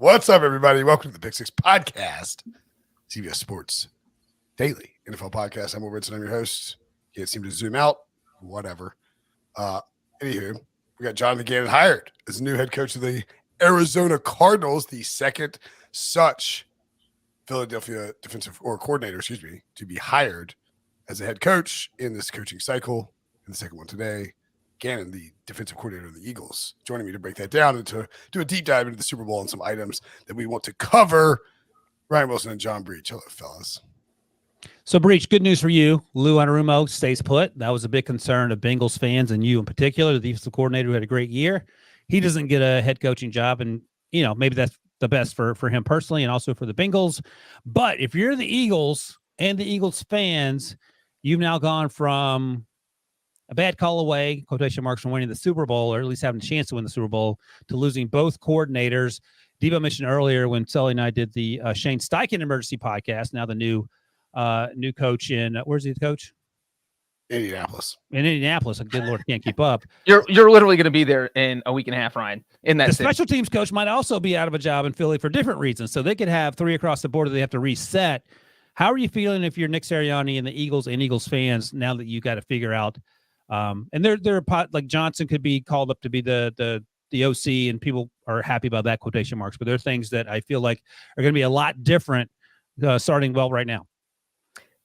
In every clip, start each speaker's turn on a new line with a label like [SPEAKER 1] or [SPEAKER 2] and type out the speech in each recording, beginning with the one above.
[SPEAKER 1] What's up, everybody? Welcome to the Pick Six Podcast, CBS Sports Daily NFL Podcast. I'm Brinson. I'm your host. Can't seem to zoom out. Whatever. Anywho, we got Jonathan Gannon hired as the new head coach of the Arizona Cardinals, the second such Philadelphia defensive or coordinator, to be hired as a head coach in this coaching cycle. And the second one today, Gannon, the defensive coordinator of the Eagles, joining me to break that down and to do a deep dive into the Super Bowl and some items that we want to cover. Ryan Wilson and John Breech. Hello, fellas.
[SPEAKER 2] So, Breech, good news for you. Lou Anarumo stays put. That was a big concern of Bengals fans and you in particular, the defensive coordinator who had a great year. He doesn't get a head coaching job, and, you know, maybe that's the best for him personally and also for the Bengals. But if you're the Eagles and the Eagles fans, you've now gone from a bad call away, quotation marks, from winning the Super Bowl, or at least having a chance to win the Super Bowl, to losing both coordinators. Devo mentioned earlier when Sully and I did the Shane Steichen emergency podcast, now the new coach in, where's he the coach?
[SPEAKER 1] Indianapolis.
[SPEAKER 2] In Indianapolis. Good Lord, I can't keep up.
[SPEAKER 3] You're literally going to be there in a week and a half, Ryan, in that
[SPEAKER 2] The
[SPEAKER 3] city.
[SPEAKER 2] special teams coach might also be out of a job in Philly for different reasons. So they could have three across the board or they have to reset. How are you feeling if you're Nick Sirianni and the Eagles and Eagles fans now that you got to figure out, and they're like Johnson could be called up to be the OC, and people are happy about that, quotation marks, but there are things that I feel like are going to be a lot different starting well right now.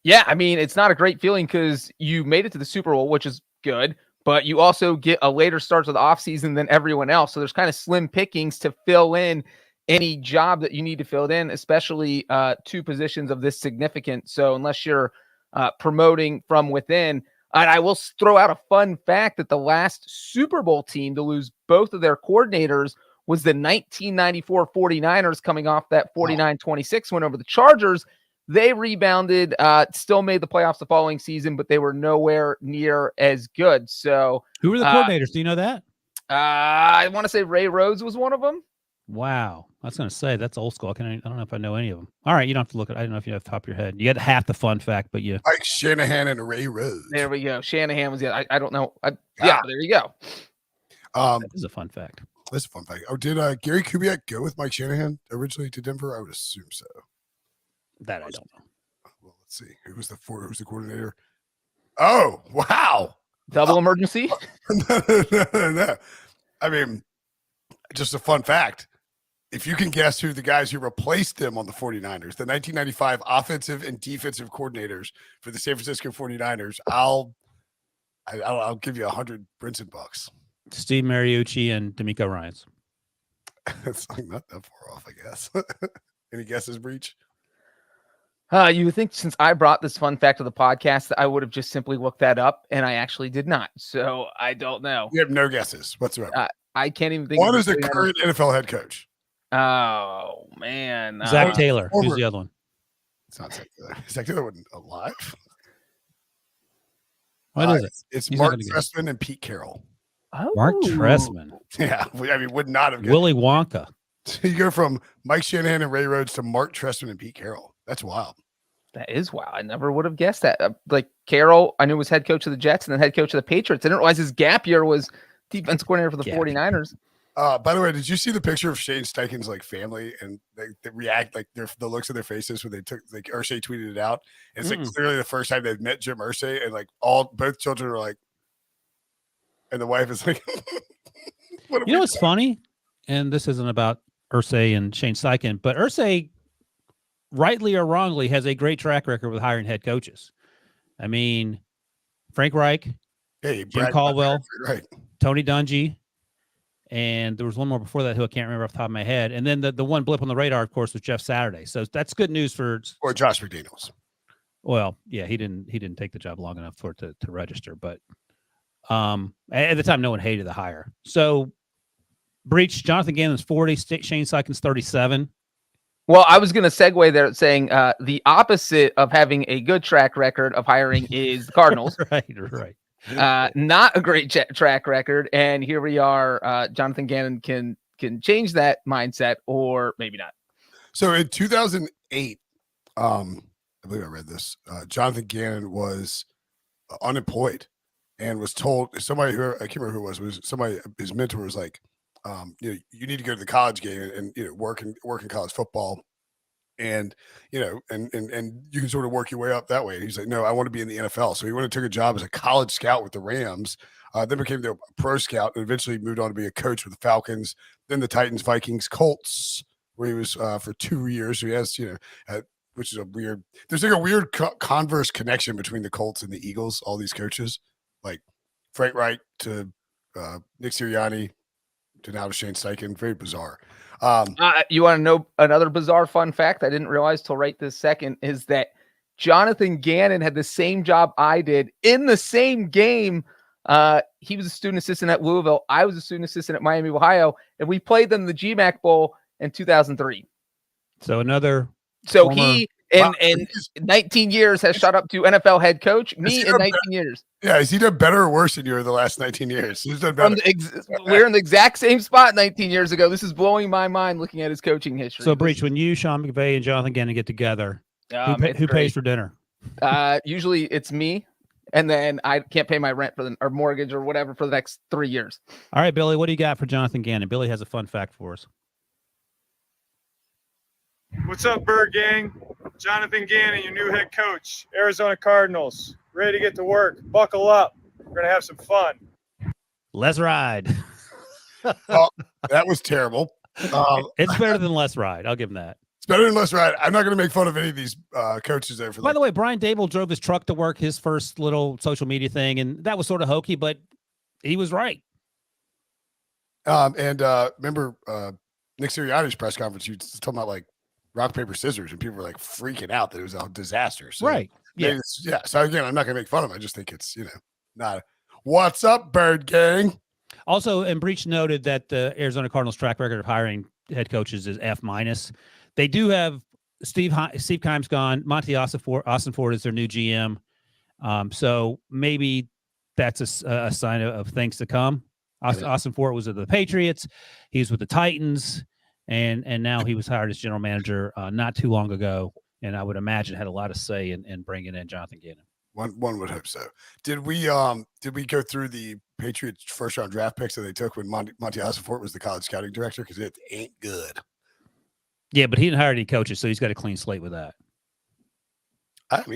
[SPEAKER 3] Yeah, I mean, it's not a great feeling because you made it to the Super Bowl, which is good, but you also get a later start to the offseason than everyone else. So there's kind of slim pickings to fill in any job that you need to fill it in, especially two positions of this significant. So unless you're promoting from within, and I will throw out a fun fact that the last Super Bowl team to lose both of their coordinators was the 1994 49ers, coming off that 49-26 win over the Chargers. They rebounded, still made the playoffs the following season, but they were nowhere near as good. So
[SPEAKER 2] who were the coordinators? Do you know that?
[SPEAKER 3] I want to say Ray Rhodes was one of them.
[SPEAKER 2] Wow. I was going to say, that's old school. I don't know if I know any of them. All right, you don't have to look at it. I don't know if you have the top of your head. You get half the fun fact, but you.
[SPEAKER 1] Mike Shanahan and Ray Rhodes.
[SPEAKER 3] There we go. Shanahan was the I don't know. Yeah, there you go.
[SPEAKER 2] That is a fun fact.
[SPEAKER 1] That's a fun fact. Oh, did Gary Kubiak go with Mike Shanahan originally to Denver? I would assume so.
[SPEAKER 2] That I don't know.
[SPEAKER 1] Well, let's see. Who's the coordinator? Oh, wow.
[SPEAKER 3] Double emergency?
[SPEAKER 1] No. I mean, just a fun fact. If you can guess who the guys who replaced them on the 49ers, the 1995 offensive and defensive coordinators for the San Francisco 49ers, I'll give you 100 Brinson bucks.
[SPEAKER 2] Steve Mariucci and D'Amico Ryans.
[SPEAKER 1] It's like not that far off, I guess. Any guesses, Breech?
[SPEAKER 3] You would think since I brought this fun fact to the podcast that I would have just simply looked that up, and I actually did not. So I don't know.
[SPEAKER 1] You have no guesses whatsoever.
[SPEAKER 3] I can't even think.
[SPEAKER 1] One is the current NFL head coach.
[SPEAKER 3] Oh, man.
[SPEAKER 2] Zach Taylor. Who's the other one?
[SPEAKER 1] It's not Zach Taylor. Zach Taylor wasn't alive.
[SPEAKER 2] What is it?
[SPEAKER 1] It's
[SPEAKER 2] He's
[SPEAKER 1] Mark Trestman and Pete Carroll.
[SPEAKER 3] Oh.
[SPEAKER 2] Mark Trestman.
[SPEAKER 1] Yeah. I mean, would not have guessed.
[SPEAKER 2] Willy Wonka.
[SPEAKER 1] You go from Mike Shanahan and Ray Rhodes to Mark Trestman and Pete Carroll. That's wild.
[SPEAKER 3] That is wild. I never would have guessed that. Like Carroll, I knew was head coach of the Jets and then head coach of the Patriots. I didn't realize his gap year was defense coordinator for the 49ers.
[SPEAKER 1] By the way, did you see the picture of Shane Steichen's like family and they react like the looks of their faces when they took like Irsay tweeted it out? And it's like clearly the first time they've met Jim Irsay, and like both children are like, and the wife is like,
[SPEAKER 2] you know what's funny? And this isn't about Irsay and Shane Steichen, but Irsay, rightly or wrongly, has a great track record with hiring head coaches. I mean, Frank Reich, Jim Caldwell,
[SPEAKER 1] right.
[SPEAKER 2] Tony Dungy, and there was one more before that who I can't remember off the top of my head. And then the one blip on the radar, of course, was Jeff Saturday. So that's good news for
[SPEAKER 1] Josh McDaniels.
[SPEAKER 2] Well, yeah, he didn't take the job long enough for it to register, but at the time, no one hated the hire. So, Breech, Jonathan Gannon's 40, Shane Steichen's 37.
[SPEAKER 3] Well, I was going to segue there saying the opposite of having a good track record of hiring is the Cardinals.
[SPEAKER 2] Right.
[SPEAKER 3] Not a great track record, and here we are. Jonathan Gannon can change that mindset, or maybe not.
[SPEAKER 1] So in 2008, I believe I read this. Jonathan Gannon was unemployed and was told somebody who I can't remember who it was somebody. His mentor was like, you need to go to the college game and work in college football, and and you can sort of work your way up that way. And he's like, no, I want to be in the NFL. So he went and took a job as a college scout with the Rams, then became the pro scout, and eventually moved on to be a coach with the Falcons, then the Titans, Vikings, Colts, where he was for 2 years. So he has, which is there's like a weird converse connection between the Colts and the Eagles, all these coaches, like Frank Reich to Nick Sirianni to now to Shane Steichen. Very bizarre.
[SPEAKER 3] You want to know another bizarre fun fact I didn't realize till right this second is that Jonathan Gannon had the same job I did in the same game. He was a student assistant at Louisville. I was a student assistant at Miami, Ohio, and we played them in the GMAC Bowl in 2003.
[SPEAKER 2] So another.
[SPEAKER 3] So he in 19 years has shot up to NFL head coach. Me in 19 years.
[SPEAKER 1] Yeah, has he done better or worse than you in the last 19 years? He's done better.
[SPEAKER 3] We're in the exact same spot 19 years ago. This is blowing my mind looking at his coaching history.
[SPEAKER 2] So, Breech, when you, Sean McVay, and Jonathan Gannon get together, who pays for dinner?
[SPEAKER 3] Usually it's me, and then I can't pay my rent or mortgage or whatever for the next 3 years.
[SPEAKER 2] All right, Billy, what do you got for Jonathan Gannon? Billy has a fun fact for us.
[SPEAKER 4] What's up, Bird Gang? Jonathan Gannon, your new head coach, Arizona Cardinals. Ready to get to work. Buckle up. We're going to have some fun.
[SPEAKER 2] Let's ride.
[SPEAKER 1] Oh, that was terrible.
[SPEAKER 2] It's better than Let's Ride. I'll give him that.
[SPEAKER 1] It's better than Let's Ride. I'm not going to make fun of any of these coaches there.
[SPEAKER 2] By the way, Brian Dable drove his truck to work, his first little social media thing, and that was sort of hokey, but he was right.
[SPEAKER 1] Remember Nick Sirianni's press conference, he was talking about like rock, paper, scissors, and people were like freaking out that it was a disaster. So,
[SPEAKER 2] right. Yeah.
[SPEAKER 1] Yeah. So again, I'm not going to make fun of him. I just think it's, not. What's up, Bird Gang?
[SPEAKER 2] Also, and Breech noted that the Arizona Cardinals track record of hiring head coaches is F-. They do have Steve Keim's gone. Monty Austin Ford is their new GM. So maybe that's a sign of things to come. Austin Ford was with the Patriots. He was with the Titans. And now he was hired as general manager not too long ago, and I would imagine had a lot of say in bringing in Jonathan Gannon.
[SPEAKER 1] One would hope so. Did we go through the Patriots first round draft picks that they took when Monty Ossenfort was the college scouting director? Because it ain't good.
[SPEAKER 2] Yeah, but he didn't hire any coaches, so he's got a clean slate with that.
[SPEAKER 1] Again,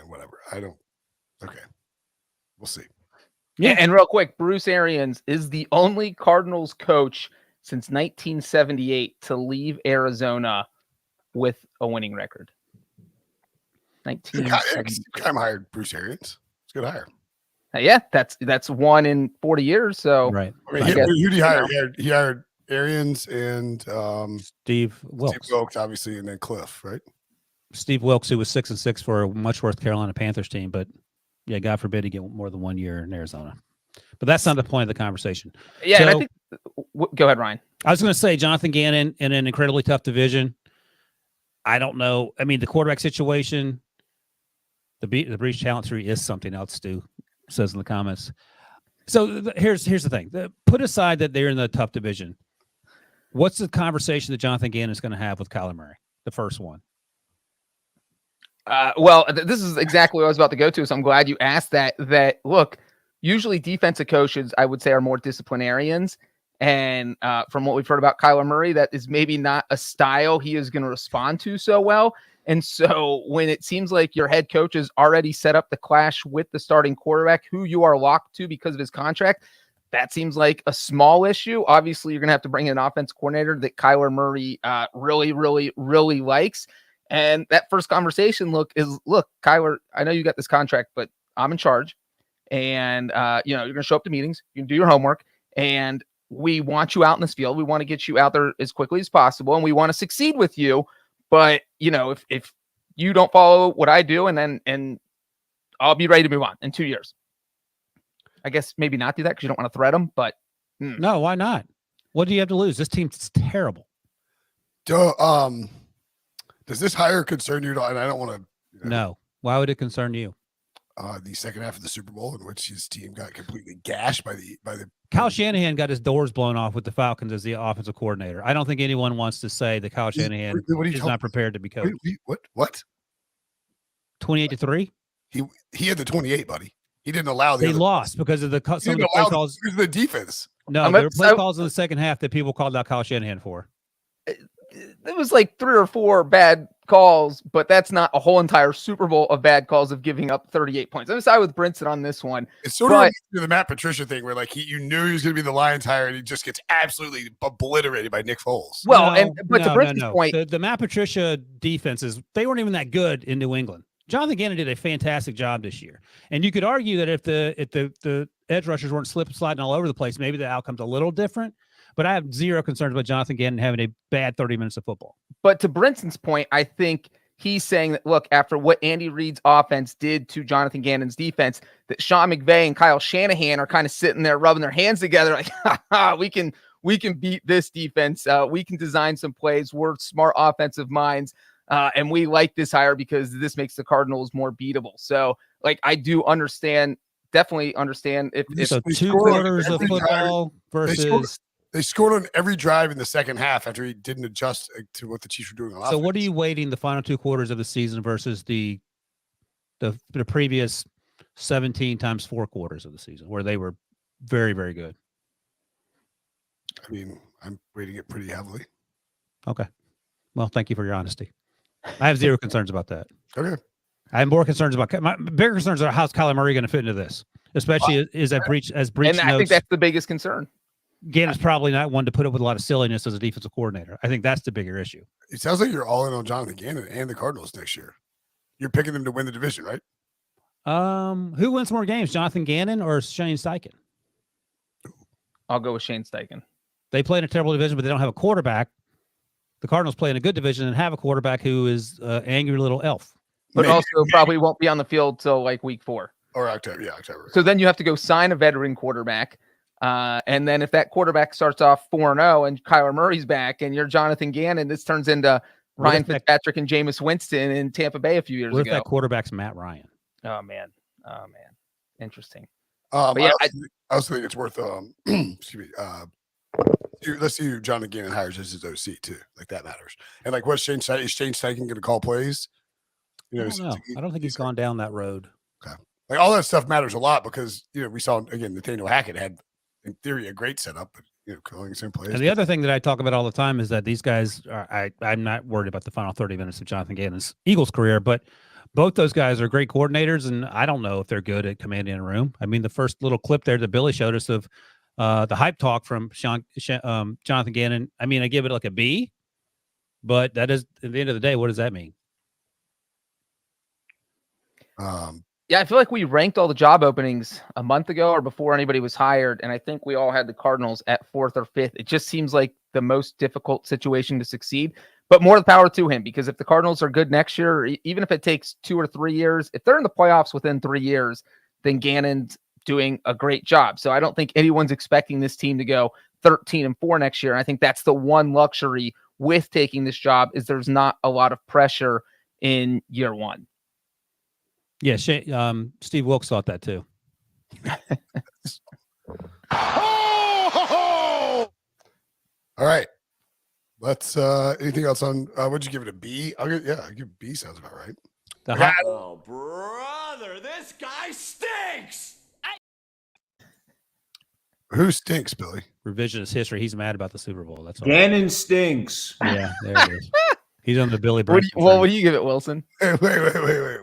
[SPEAKER 1] whatever. I don't. Okay, we'll see.
[SPEAKER 3] Yeah, and real quick, Bruce Arians is the only Cardinals coach since 1978 to leave Arizona with a winning record. 1978.
[SPEAKER 1] Keim hired Bruce Arians. It's a good hire.
[SPEAKER 3] Yeah, that's one in 40 years. So
[SPEAKER 2] right.
[SPEAKER 1] I mean, who did he hire? He hired Arians and
[SPEAKER 2] Steve Wilkes.
[SPEAKER 1] Obviously, and then Cliff, right?
[SPEAKER 2] Steve Wilkes, who was 6-6 for a much worse Carolina Panthers team, but yeah, God forbid he get more than 1 year in Arizona. But that's not the point of the conversation.
[SPEAKER 3] Yeah, and I think. Go ahead, Ryan.
[SPEAKER 2] I was going to say Jonathan Gannon in an incredibly tough division. I don't know. I mean, the quarterback situation, the Breech talent tree is something else. Stu says in the comments. So here's the thing. Put aside that they're in the tough division. What's the conversation that Jonathan Gannon is going to have with Kyler Murray? The first one.
[SPEAKER 3] This is exactly what I was about to go to. So I'm glad you asked that. That look, usually defensive coaches, I would say, are more disciplinarians. And from what we've heard about Kyler Murray, that is maybe not a style he is going to respond to so well. And so when it seems like your head coach has already set up the clash with the starting quarterback, who you are locked to because of his contract, that seems like a small issue. Obviously, you're going to have to bring in an offense coordinator that Kyler Murray really, really, really likes. And that first conversation, look, Kyler, I know you got this contract, but I'm in charge. And, you're going to show up to meetings. You can do your homework. And we want you out in this field. We want to get you out there as quickly as possible, and we want to succeed with you. But if you don't follow what I do, and I'll be ready to move on in 2 years. I guess maybe not do that because you don't want to threat them. But
[SPEAKER 2] no, why not? What do you have to lose? This team's terrible.
[SPEAKER 1] Does this hire concern you? And I don't want to.
[SPEAKER 2] No. Why would it concern you?
[SPEAKER 1] The second half of the Super Bowl, in which his team got completely gashed by the.
[SPEAKER 2] Kyle Shanahan got his doors blown off with the Falcons as the offensive coordinator. I don't think anyone wants to say that Kyle Shanahan is not prepared to be coached.
[SPEAKER 1] What?
[SPEAKER 2] 28-3.
[SPEAKER 1] He had the 28, buddy. He didn't allow the.
[SPEAKER 2] They lost because of the some of the play calls.
[SPEAKER 1] Because of the defense.
[SPEAKER 2] No, there were play calls in the second half that people called out Kyle Shanahan for.
[SPEAKER 3] It was like 3 or 4 bad calls, but that's not a whole entire Super Bowl of bad calls of giving up 38 points. I'm going to side with Brinson on this one.
[SPEAKER 1] It's sort of the Matt Patricia thing where like you knew he was going to be the Lions hire and he just gets absolutely obliterated by Nick Foles.
[SPEAKER 3] Well, to Brinson's point,
[SPEAKER 2] the Matt Patricia defenses, they weren't even that good in New England. Jonathan Gannon did a fantastic job this year. And you could argue that if the edge rushers weren't sliding all over the place, maybe the outcome's a little different. But I have zero concerns about Jonathan Gannon having a bad 30 minutes of football.
[SPEAKER 3] But to Brinson's point, I think he's saying that, look, after what Andy Reid's offense did to Jonathan Gannon's defense, that Sean McVay and Kyle Shanahan are kind of sitting there rubbing their hands together like, we can beat this defense. We can design some plays. We're smart offensive minds. And we like this hire because this makes the Cardinals more beatable. So, like, I do definitely understand if
[SPEAKER 2] so 2 quarters of football versus.
[SPEAKER 1] They scored on every drive in the second half after he didn't adjust to what the Chiefs were doing on offense.
[SPEAKER 2] So what are you weighting the final 2 quarters of the season versus the previous 17 times 4 quarters of the season where they were very, very good?
[SPEAKER 1] I mean, I'm rating it pretty heavily.
[SPEAKER 2] Okay. Well, thank you for your honesty. I have zero concerns about that.
[SPEAKER 1] Okay.
[SPEAKER 2] I have more concerns about my bigger concerns are how's Kyler Murray going to fit into this, especially as Breech
[SPEAKER 3] and
[SPEAKER 2] notes.
[SPEAKER 3] I think that's the biggest concern.
[SPEAKER 2] Gannon's probably not one to put up with a lot of silliness as a defensive coordinator. I think that's the bigger issue.
[SPEAKER 1] It sounds like you're all in on Jonathan Gannon and the Cardinals next year. You're picking them to win the division, right?
[SPEAKER 2] Who wins more games, Jonathan Gannon or Shane Steichen?
[SPEAKER 3] I'll go with Shane Steichen.
[SPEAKER 2] They play in a terrible division, but they don't have a quarterback. The Cardinals play in a good division and have a quarterback who is angry little elf.
[SPEAKER 3] But probably won't be on the field till like week 4.
[SPEAKER 1] Or October. Yeah, October.
[SPEAKER 3] So then you have to go sign a veteran quarterback. And then if that quarterback starts off 4-0 and Kyler Murray's back and you're Jonathan Gannon, this turns into Ryan Fitzpatrick and Jameis Winston in Tampa Bay a few years ago.
[SPEAKER 2] What if that quarterback's Matt Ryan?
[SPEAKER 3] Oh, man. Interesting.
[SPEAKER 1] But yeah, I also think it's worth, excuse me, let's see who Jonathan Gannon hires as his OC too. Like that matters. And like, what's Shane Steichen going to call plays?
[SPEAKER 2] I don't know. I don't think he's gone down that road.
[SPEAKER 1] Okay. Like all that stuff matters a lot because, we saw, again, Nathaniel Hackett had, in theory, a great setup, but, calling the same plays.
[SPEAKER 2] And the other thing that I talk about all the time is that these guys I'm not worried about the final 30 minutes of Jonathan Gannon's Eagles career, but both those guys are great coordinators, and I don't know if they're good at commanding a room. I mean, the first little clip there that Billy showed us of the hype talk from Jonathan Gannon, I mean, I give it like a B, but that is, at the end of the day, what does that mean?
[SPEAKER 3] Yeah, I feel like we ranked all the job openings a month ago or before anybody was hired, and I think we all had the Cardinals at 4th or 5th. It just seems like the most difficult situation to succeed, but more the power to him, because if the Cardinals are good next year, even if it takes 2 or 3 years, if they're in the playoffs within 3 years, then Gannon's doing a great job. So I don't think anyone's expecting this team to go 13-4 next year. And I think that's the one luxury with taking this job is there's not a lot of pressure in year 1.
[SPEAKER 2] Yeah, Steve Wilkes thought that too.
[SPEAKER 1] All right. Let's anything else on would you give it a B? I'll give B sounds about right.
[SPEAKER 5] Oh brother, this guy stinks.
[SPEAKER 1] Who stinks, Billy?
[SPEAKER 2] Revisionist history. He's mad about the Super Bowl. That's all.
[SPEAKER 6] Gannon stinks.
[SPEAKER 2] Yeah, there it is. He's on the Billy
[SPEAKER 3] What
[SPEAKER 2] Brinson.
[SPEAKER 3] do you give it, Wilson?
[SPEAKER 1] Wait.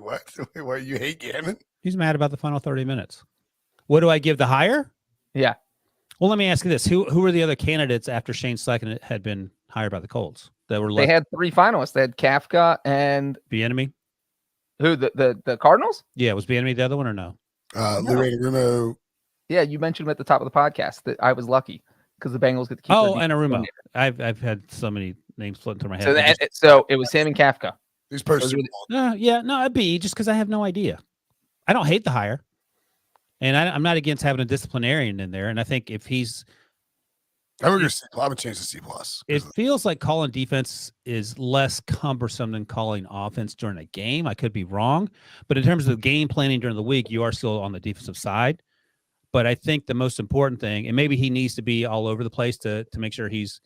[SPEAKER 1] What? What? You hate Gannon?
[SPEAKER 2] He's mad about the final 30 minutes. What do I give the hire?
[SPEAKER 3] Yeah.
[SPEAKER 2] Well, let me ask you this: Who were the other candidates after Shane Steichen had been hired by the Colts that were left?
[SPEAKER 3] They had 3 finalists. They had Kafka and
[SPEAKER 2] Bieniemy.
[SPEAKER 3] Who? The Cardinals?
[SPEAKER 2] Yeah, was Bieniemy the other one or no?
[SPEAKER 1] Lorraine Rumo.
[SPEAKER 3] Yeah, you mentioned him at the top of the podcast that I was lucky because the Bengals get to keep.
[SPEAKER 2] Oh, and Arumo. I've had so many names floating through my head.
[SPEAKER 3] So it was him and Kafka.
[SPEAKER 1] These post
[SPEAKER 2] a B, just because I have no idea. I don't hate the hire, and I'm not against having a disciplinarian in there. And I think if he's,
[SPEAKER 1] I would just have a chance to C+.
[SPEAKER 2] It feels like calling defense is less cumbersome than calling offense during a game. I could be wrong, but in terms of game planning during the week, you are still on the defensive side. But I think the most important thing, and maybe he needs to be all over the place to make sure he's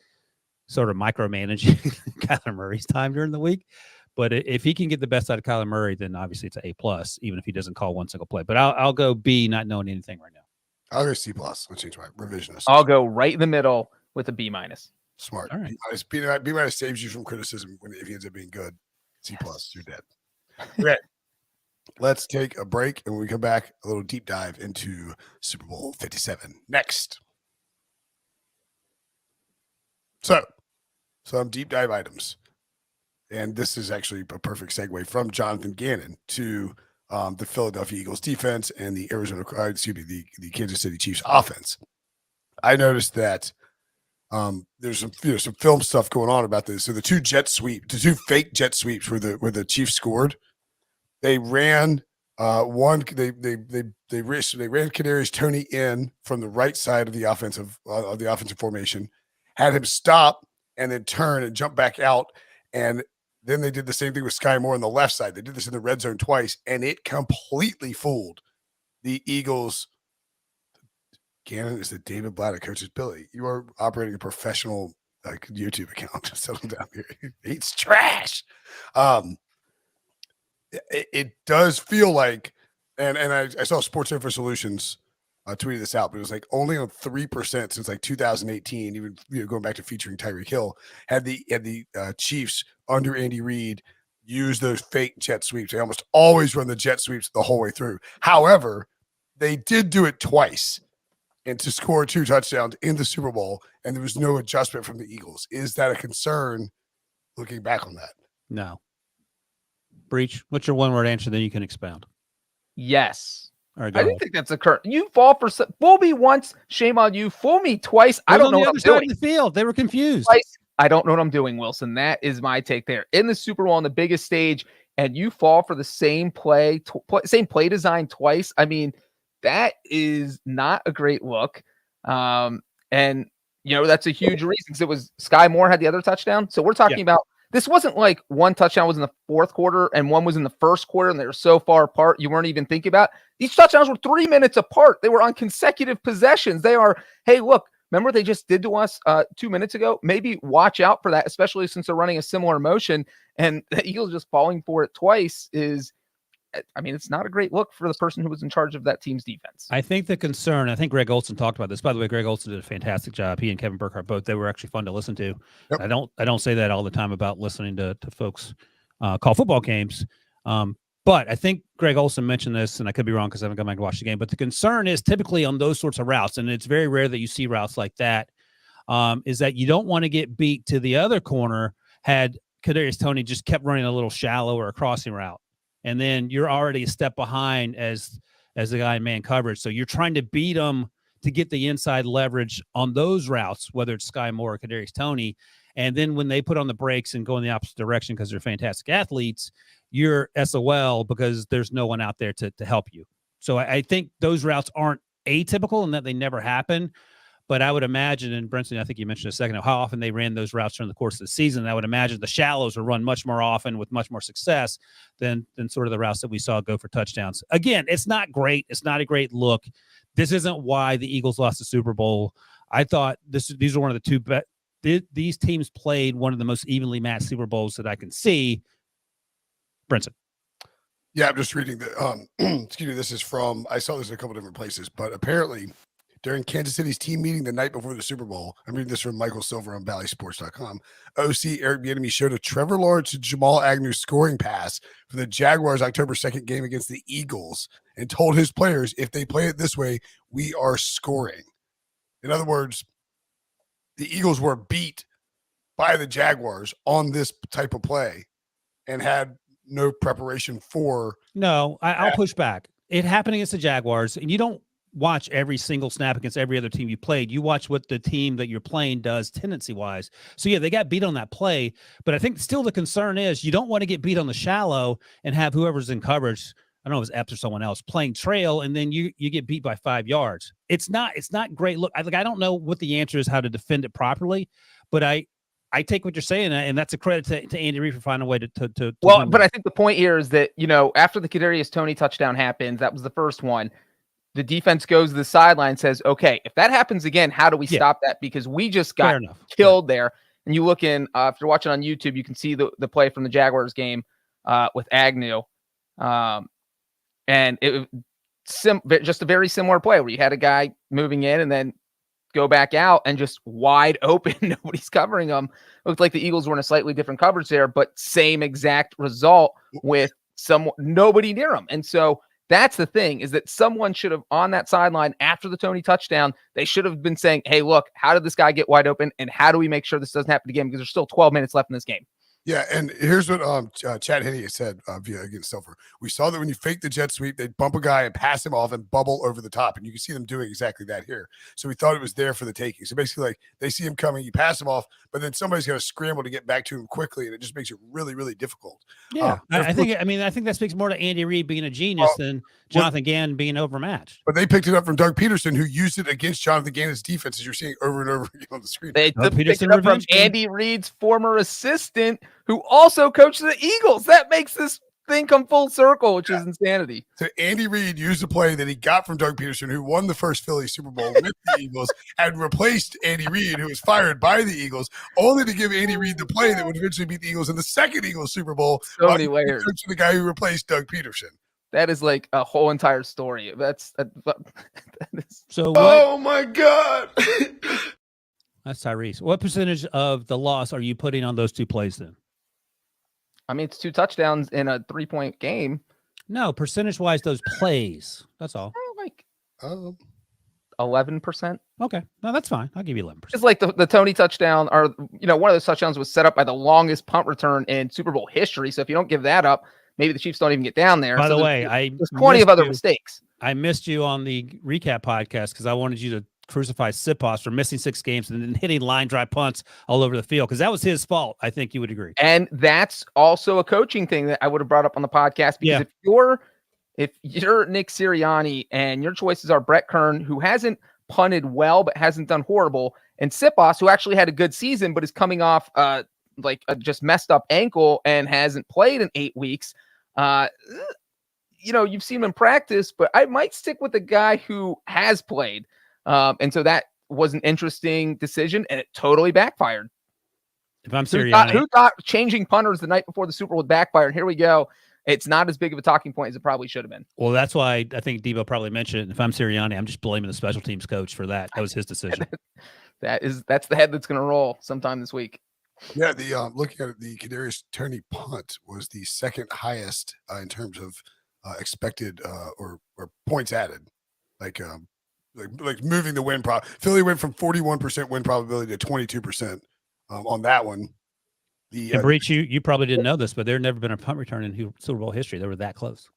[SPEAKER 2] sort of micromanaging Kyler Murray's time during the week. But if he can get the best out of Kyler Murray, then obviously it's an A+, even if he doesn't call one single play. But I'll go B, not knowing anything right now.
[SPEAKER 1] I'll go C+. I'll change my revisionist.
[SPEAKER 3] I'll go right in the middle with a B-.
[SPEAKER 1] Smart.
[SPEAKER 2] All right.
[SPEAKER 1] B minus saves you from criticism if he ends up being good. C+, you're dead. Okay. Let's take a break, and when we come back, a little deep dive into Super Bowl 57 next. So some deep dive items. And this is actually a perfect segue from Jonathan Gannon to the Philadelphia Eagles defense and the the Kansas City Chiefs offense. I noticed that there's some some film stuff going on about this. So the two fake jet sweeps where the Chiefs scored, they ran ran Kadarius Toney in from the right side of the offensive formation, had him stop and then turn and jump back out, and then they did the same thing with Sky Moore on the left side. They did this in the red zone twice, and it completely fooled the Eagles. Gannon is the David Blatt coaches Billy. You are operating a professional YouTube account. Settle down here. It's trash. It does feel like, and I saw Sports Info Solutions tweeted this out, but it was like only on 3% since like 2018, even going back to featuring Tyreek Hill, had the Chiefs under Andy Reid use those fake jet sweeps. They almost always run the jet sweeps the whole way through. However, they did do it twice and to score 2 touchdowns in the Super Bowl, and there was no adjustment from the Eagles. Is that a concern looking back on that?
[SPEAKER 2] No. Breech, what's your one-word answer? Then you can expound.
[SPEAKER 3] Yes.
[SPEAKER 2] All right,
[SPEAKER 3] I didn't think that's a current. You fall for fool me once, shame on you. Fool me twice. I don't know what I'm doing.
[SPEAKER 2] The field, they were confused.
[SPEAKER 3] Twice, I don't know what I'm doing, Wilson. That is my take there. In the Super Bowl on the biggest stage, and you fall for the same same play design twice. I mean, that is not a great look. And that's a huge reason because it was Sky Moore had the other touchdown. So we're talking about. This wasn't like one touchdown was in the fourth quarter and one was in the first quarter, and they were so far apart you weren't even thinking about. These touchdowns were 3 minutes apart. They were on consecutive possessions. They are, hey, look, remember what they just did to us 2 minutes ago? Maybe watch out for that, especially since they're running a similar motion. And the Eagles just falling for it twice is, I mean, it's not a great look for the person who was in charge of that team's defense.
[SPEAKER 2] I think the concern, I think Greg Olson talked about this. By the way, Greg Olson did a fantastic job. He and Kevin Burkhardt both, they were actually fun to listen to. Yep. I don't say that all the time about listening to folks call football games. But I think Greg Olson mentioned this, and I could be wrong because I haven't gone back to watch the game, but the concern is typically on those sorts of routes, and it's very rare that you see routes like that, is that you don't want to get beat to the other corner had Kadarius Toney just kept running a little shallow or a crossing route. And then you're already a step behind as the guy in man coverage. So you're trying to beat them to get the inside leverage on those routes, whether it's Sky Moore or Kadarius Toney. And then when they put on the brakes and go in the opposite direction because they're fantastic athletes, you're SOL because there's no one out there to help you. So I think those routes aren't atypical in that they never happen. But I would imagine, and Brinson, I think you mentioned a second ago, how often they ran those routes during the course of the season. I would imagine the shallows are run much more often with much more success than sort of the routes that we saw go for touchdowns. Again, it's not great. It's not a great look. This isn't why the Eagles lost the Super Bowl. I thought these are one of the two best. These teams played one of the most evenly matched Super Bowls that I can see. Brinson.
[SPEAKER 1] Yeah, I'm just reading the excuse me, this is from, I saw this in a couple different places, but apparently during Kansas City's team meeting the night before the Super Bowl, I'm reading this from Michael Silver on ValleySports.com. OC Eric Bieniemy showed a Trevor Lawrence to Jamal Agnew scoring pass for the Jaguars' October 2nd game against the Eagles and told his players, if they play it this way, we are scoring. In other words, the Eagles were beat by the Jaguars on this type of play and had no preparation for.
[SPEAKER 2] No, I'll push back. It happened against the Jaguars, and you don't watch every single snap against every other team you played. You watch what the team that you're playing does tendency-wise. So, yeah, they got beat on that play, but I think still the concern is you don't want to get beat on the shallow and have whoever's in coverage, I don't know if it's Epps or someone else, playing trail, and then you get beat by 5 yards. It's not great. Look, I don't know what the answer is how to defend it properly, but I take what you're saying, and that's a credit to Andy Reid for finding a way to
[SPEAKER 3] well, but I think the point here is that, after the Kadarius Toney touchdown happens, that was the first one. The defense goes to the sideline and says, okay, if that happens again, how do we stop that? Because we just got killed there. And you look in, if you're watching on YouTube, you can see the play from the Jaguars game with Agnew. And just a very similar play where you had a guy moving in and then go back out and just wide open. Nobody's covering them. Looked like the Eagles were in a slightly different coverage there, but same exact result with nobody near them. And so that's the thing, is that someone should have, on that sideline after the Toney touchdown, they should have been saying, hey, look, how did this guy get wide open? And how do we make sure this doesn't happen again? Because there's still 12 minutes left in this game.
[SPEAKER 1] Yeah, and here's what Chad Henne said via against Silver. We saw that when you fake the jet sweep, they bump a guy and pass him off and bubble over the top, and you can see them doing exactly that here. So we thought it was there for the taking. So basically, like, they see him coming, you pass him off, but then somebody's got to scramble to get back to him quickly, and it just makes it really, really difficult.
[SPEAKER 2] Yeah, I think that speaks more to Andy Reid being a genius than Jonathan Gannon being overmatched.
[SPEAKER 1] But they picked it up from Doug Peterson, who used it against Jonathan Gannon's defense, as you're seeing over and over again on the screen.
[SPEAKER 3] They picked it up from Andy Reid's former assistant, who also coached the Eagles. That makes this thing come full circle, which is insanity.
[SPEAKER 1] So Andy Reid used a play that he got from Doug Peterson, who won the first Philly Super Bowl with the Eagles, and replaced Andy Reid, who was fired by the Eagles, only to give Andy Reid the play that would eventually beat the Eagles in the second Eagles Super Bowl.
[SPEAKER 3] So many layers.
[SPEAKER 1] The guy who replaced Doug Peterson.
[SPEAKER 3] That is like a whole entire story. That is...
[SPEAKER 2] So
[SPEAKER 5] oh my God.
[SPEAKER 2] That's Tyrese. What percentage of the loss are you putting on those two plays then?
[SPEAKER 3] I mean, it's 2 touchdowns in a 3-point game.
[SPEAKER 2] No, percentage-wise, those plays. That's all.
[SPEAKER 3] Like 11%.
[SPEAKER 2] Okay. No, that's fine. I'll give you 11%.
[SPEAKER 3] It's like the Toney touchdown, or, one of those touchdowns was set up by the longest punt return in Super Bowl history. So if you don't give that up, maybe the Chiefs don't even get down there.
[SPEAKER 2] By the way,
[SPEAKER 3] there's plenty of other mistakes.
[SPEAKER 2] I missed you on the recap podcast because I wanted you to crucify Sipos for missing 6 games and then hitting line drive punts all over the field, because that was his fault. I think you would agree.
[SPEAKER 3] And that's also a coaching thing that I would have brought up on the podcast, because if you're Nick Sirianni and your choices are Brett Kern, who hasn't punted well but hasn't done horrible, and Sipos, who actually had a good season but is coming off like a just messed up ankle and hasn't played in 8 weeks, you've seen him in practice, but I might stick with the guy who has played. And so that was an interesting decision, and it totally backfired.
[SPEAKER 2] If I'm Sirianni,
[SPEAKER 3] who thought changing punters the night before the Super Bowl would backfire? And here we go. It's not as big of a talking point as it probably should have been.
[SPEAKER 2] Well, that's why I think Debo probably mentioned it. If I'm Sirianni, I'm just blaming the special teams coach for that. That was his decision.
[SPEAKER 3] That's the head that's going to roll sometime this week.
[SPEAKER 1] Yeah, the looking at it, the Kadarius Toney punt was the second highest in terms of expected or points added. Like moving the win Philly went from 41% win probability to 22% on that one.
[SPEAKER 2] And Breech, you probably didn't know this, but there's never been a punt return in Super Bowl history. They were that close.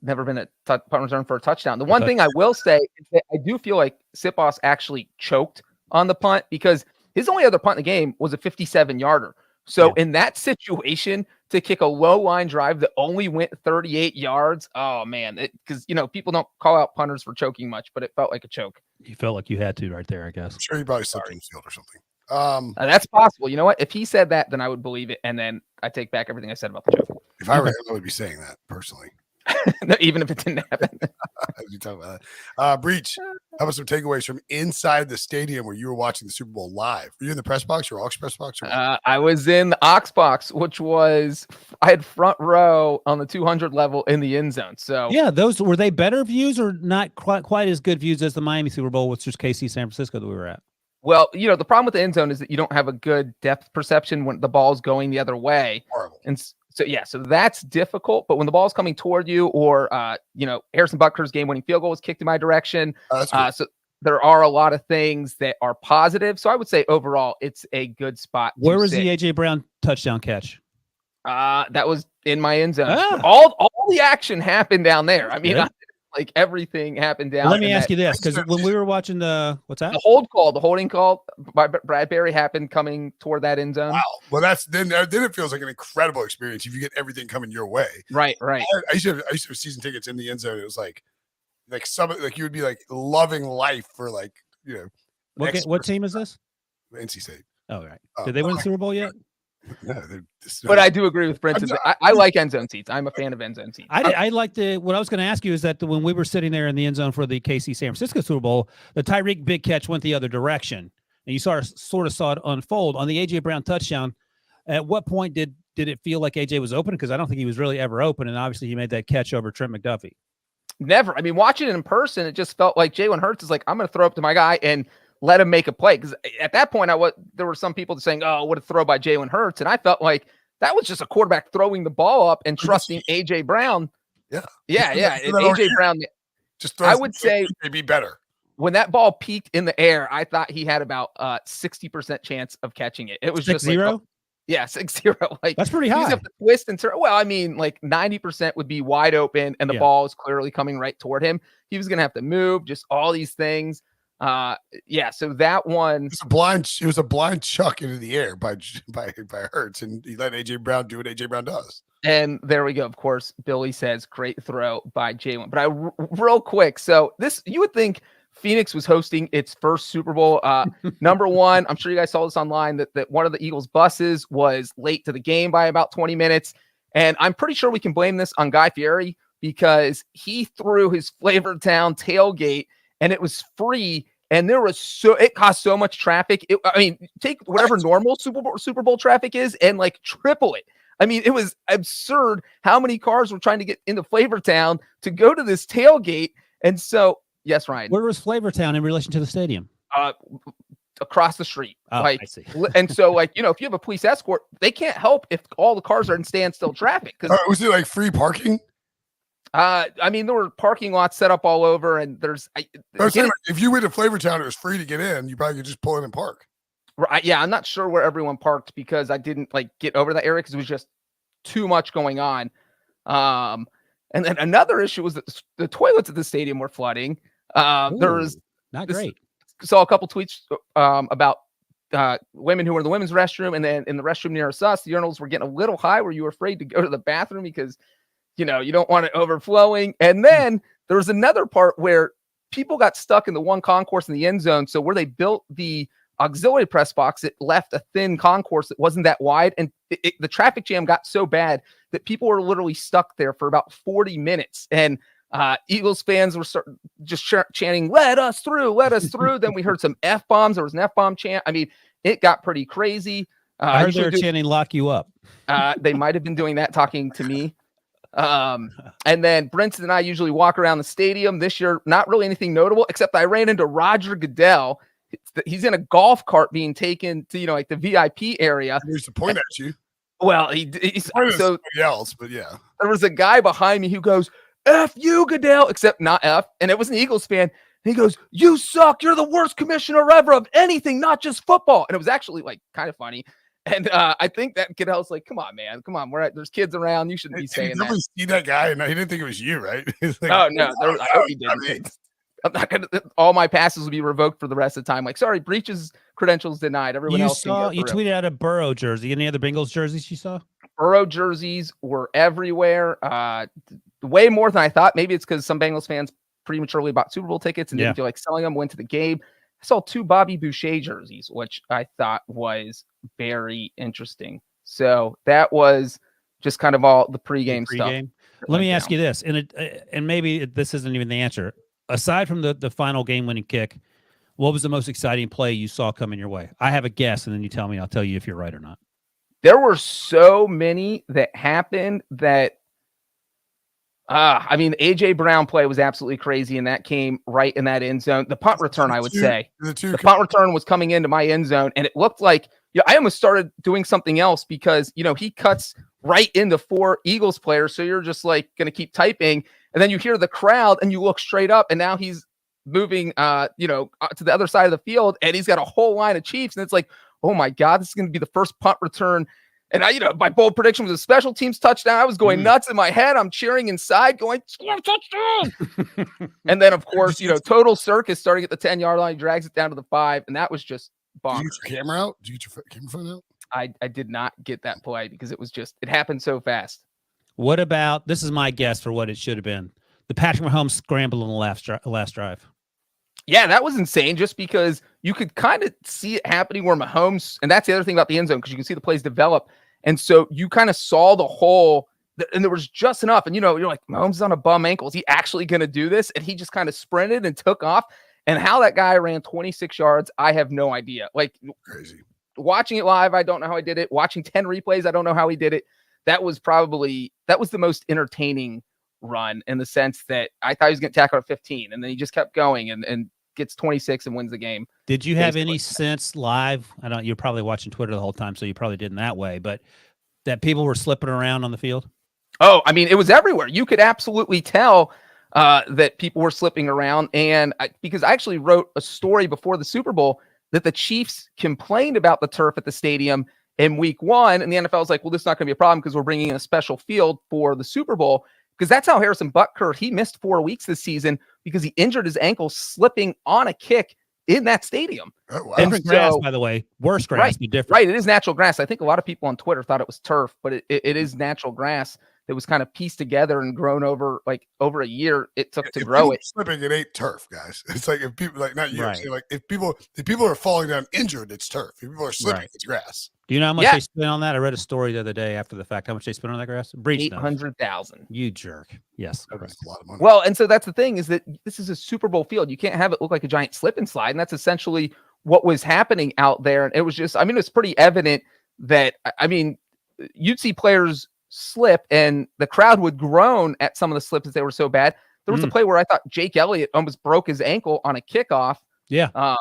[SPEAKER 3] Never been a punt return for a touchdown. The one thing I will say is that I do feel like Sipos actually choked on the punt, because his only other punt in the game was a 57-yarder. So in that situation, to kick a low line drive that only went 38 yards, oh man, because people don't call out punters for choking much, but it felt like a choke.
[SPEAKER 2] You felt like you had to right there, I guess.
[SPEAKER 1] I'm sure he probably slipped in the field or something.
[SPEAKER 3] That's possible. You know what? If he said that, then I would believe it, and then I take back everything I said about the choke.
[SPEAKER 1] If I were him, I would be saying that personally.
[SPEAKER 3] No, even if it didn't happen.
[SPEAKER 1] You talk about that. Breech, how about some takeaways from inside the stadium where you were watching the Super Bowl live? Were you in the press box or Aux press box?
[SPEAKER 3] I was in the Aux box, which was, I had front row on the 200 level in the end zone. So
[SPEAKER 2] yeah, those were they better views or not quite as good views as the Miami Super Bowl, which was KC San Francisco that we were at?
[SPEAKER 3] Well, the problem with the end zone is that you don't have a good depth perception when the ball's going the other way.
[SPEAKER 1] Horrible.
[SPEAKER 3] And so that's difficult. But when the ball's coming toward you, or Harrison Butker's game-winning field goal was kicked in my direction, so there are a lot of things that are positive. So I would say overall, it's a good spot.
[SPEAKER 2] Where was the AJ Brown touchdown catch?
[SPEAKER 3] That was in my end zone.
[SPEAKER 2] Ah.
[SPEAKER 3] All the action happened down there. I mean, like everything happened down.
[SPEAKER 2] Well, let me ask you this, because when we were watching the
[SPEAKER 3] holding call by Bradbury happened coming toward that end zone.
[SPEAKER 1] Wow. Well, then it feels like an incredible experience if you get everything coming your way.
[SPEAKER 3] Right.
[SPEAKER 1] I used to have season tickets in the end zone. It was like you would be like loving life for
[SPEAKER 2] what team is this?
[SPEAKER 1] NC State.
[SPEAKER 2] Oh, right. Did they win the Super Bowl yet?
[SPEAKER 1] No,
[SPEAKER 3] but I do agree with Brinson. I like end zone seats. I'm a fan of end zone seats.
[SPEAKER 2] I like what I was going to ask you is that when we were sitting there in the end zone for the KC San Francisco Super Bowl, the Tyreek big catch went the other direction, and you sort of saw it unfold on the AJ Brown touchdown. At what point did it feel like AJ was open? Because I don't think he was really ever open, and obviously he made that catch over Trent McDuffie.
[SPEAKER 3] Never. I mean, watching it in person, it just felt like Jalen Hurts is like, I'm going to throw up to my guy and let him make a play. Because at that point, there were some people saying, oh, what a throw by Jalen Hurts. And I felt like that was just a quarterback throwing the ball up and trusting A.J. Brown.
[SPEAKER 1] Yeah.
[SPEAKER 3] Yeah. A.J. Brown,
[SPEAKER 1] just
[SPEAKER 3] I would say,
[SPEAKER 1] it'd be better.
[SPEAKER 3] When that ball peaked in the air, I thought he had about 60% chance of catching it. It was
[SPEAKER 2] 6-0?
[SPEAKER 3] just like, yeah, 6-0. Like,
[SPEAKER 2] that's pretty high.
[SPEAKER 3] He's have to twist and turn. Well, I mean, like 90% would be wide open, and the ball is clearly coming right toward him. He was going to have to move, just all these things. So that one,
[SPEAKER 1] it was a blind chuck into the air by Hurts, and he let AJ Brown do what AJ Brown does.
[SPEAKER 3] And there we go. Of course, Billy says great throw by Jalen. But real quick, so this, you would think Phoenix was hosting its first Super Bowl. Number one, I'm sure you guys saw this online, that one of the Eagles buses was late to the game by about 20 minutes. And I'm pretty sure we can blame this on Guy Fieri because he threw his Flavor Town tailgate and it was free. And it caused so much traffic. Take whatever normal Super Bowl traffic is and like triple it. I mean, it was absurd how many cars were trying to get into Flavor Town to go to this tailgate. And so, yes, Ryan.
[SPEAKER 2] Where was Flavor Town in relation to the stadium?
[SPEAKER 3] Across the street.
[SPEAKER 2] Oh, I see.
[SPEAKER 3] And so, if you have a police escort, they can't help if all the cars are in standstill traffic.
[SPEAKER 1] Was it like free parking?
[SPEAKER 3] There were parking lots set up all over, and
[SPEAKER 1] if you went to Flavor Town, it was free to get in. You probably could just pull in and park.
[SPEAKER 3] Right. Yeah, I'm not sure where everyone parked because I didn't get over that area because it was just too much going on. And then another issue was that the toilets at the stadium were flooding. There was
[SPEAKER 2] not great.
[SPEAKER 3] Saw a couple tweets about women who were in the women's restroom, and then in the restroom near us, the urinals were getting a little high where you were afraid to go to the bathroom because you don't want it overflowing. And then there was another part where people got stuck in the one concourse in the end zone. So where they built the auxiliary press box, it left a thin concourse that wasn't that wide, and the traffic jam got so bad that people were literally stuck there for about 40 minutes. And Eagles fans were just chanting, let us through. Then we heard some F-bombs. There was an F-bomb chant. I mean, it got pretty crazy.
[SPEAKER 2] I heard they were chanting lock you up.
[SPEAKER 3] They might have been doing that, talking to me. And then Brinson and I usually walk around the stadium. This year, not really anything notable, except I ran into Roger Goodell. He's in a golf cart being taken to, the VIP area.
[SPEAKER 1] He used to point at you.
[SPEAKER 3] Well, he's so
[SPEAKER 1] else, but yeah.
[SPEAKER 3] There was a guy behind me who goes, F you, Goodell, except not F. And it was an Eagles fan. And he goes, you suck. You're the worst commissioner ever of anything, not just football. And it was actually kind of funny. And I think that Goodell's like, come on, man. Come on. There's kids around. You shouldn't be saying that.
[SPEAKER 1] See that guy, and he didn't think it was you, right?
[SPEAKER 3] Oh, no. I hope he didn't. I'm not going to, all my passes will be revoked for the rest of the time. Sorry, Breech's credentials denied. Everyone else.
[SPEAKER 2] You tweeted out a Burrow jersey. Any other Bengals jerseys you saw?
[SPEAKER 3] Burrow jerseys were everywhere. Way more than I thought. Maybe it's because some Bengals fans prematurely bought Super Bowl tickets and didn't feel like selling them, went to the game. I saw 2 Bobby Boucher jerseys, which I thought was very interesting. So that was just kind of all the pregame stuff.
[SPEAKER 2] Let me ask you this, and maybe this isn't even the answer. Aside from the final game-winning kick, what was the most exciting play you saw coming your way? I have a guess, and then you tell me. I'll tell you if you're right or not.
[SPEAKER 3] There were so many that happened that, the A.J. Brown play was absolutely crazy, and that came right in that end zone. The punt return, I would say. The punt return was coming into my end zone, and it looked like I almost started doing something else because, he cuts right into 4 Eagles players, so you're just going to keep typing. And then you hear the crowd and you look straight up, and now he's moving, to the other side of the field, and he's got a whole line of Chiefs. And it's like, oh my God, this is going to be the first punt return. And my bold prediction was a special teams touchdown. I was going nuts in my head. I'm cheering inside going, score touchdown. And then of course, total circus starting at the 10-yard line, drags it down to the 5. And that was just bonkers.
[SPEAKER 1] Did you get your camera out? Did you get your camera phone out?
[SPEAKER 3] I did not get that play because it happened so fast.
[SPEAKER 2] What about, this is my guess for what it should have been, the Patrick Mahomes scramble in the last drive.
[SPEAKER 3] Yeah, that was insane just because you could kind of see it happening where Mahomes, and that's the other thing about the end zone, because you can see the plays develop. And so you kind of saw the hole, and there was just enough. And, you're like, Mahomes is on a bum ankle. Is he actually going to do this? And he just kind of sprinted and took off. And how that guy ran 26 yards, I have no idea.
[SPEAKER 1] Crazy.
[SPEAKER 3] Watching it live, I don't know how he did it. Watching 10 replays, I don't know how he did it. That was the most entertaining run in the sense that I thought he was going to tackle at 15, and then he just kept going and gets 26 and wins the game.
[SPEAKER 2] Did you have
[SPEAKER 3] basically.
[SPEAKER 2] any sense live? I don't. You're probably watching Twitter the whole time, so you probably didn't that way. But that people were slipping around on the field.
[SPEAKER 3] Oh, I mean, it was everywhere. You could absolutely tell that people were slipping around, and because I actually wrote a story before the Super Bowl that the Chiefs complained about the turf at the stadium in week 1, and the NFL was like, well, this is not going to be a problem because we're bringing in a special field for the Super Bowl, because that's how Harrison Butker, he missed 4 weeks this season because he injured his ankle slipping on a kick in that stadium.
[SPEAKER 1] Oh, wow.
[SPEAKER 2] Different grass, by the way. Worse grass, but different.
[SPEAKER 3] Right, it is natural grass. I think a lot of people on Twitter thought it was turf, but it is natural grass that was kind of pieced together and grown over a year it took to grow it.
[SPEAKER 1] Slipping, it ain't turf, guys. It's like if people not you,
[SPEAKER 2] Right.
[SPEAKER 1] like if people are falling down injured, it's turf. If people are slipping,
[SPEAKER 2] Right.
[SPEAKER 1] it's grass.
[SPEAKER 2] Do you know how much they spent on that? I read a story the other day after the fact. How much they spent on that grass? Breech knows.
[SPEAKER 3] $800,000.
[SPEAKER 2] You jerk. Yes.
[SPEAKER 1] That's a lot of money.
[SPEAKER 3] Well, and so that's the thing, is that this is a Super Bowl field. You can't have it look like a giant slip and slide, and that's essentially what was happening out there. And it was just, I mean, it's pretty evident that, I mean, you'd see players slip and the crowd would groan at some of the slips as they were so bad. There was a play where I thought Jake Elliott almost broke his ankle on a kickoff.
[SPEAKER 2] Yeah.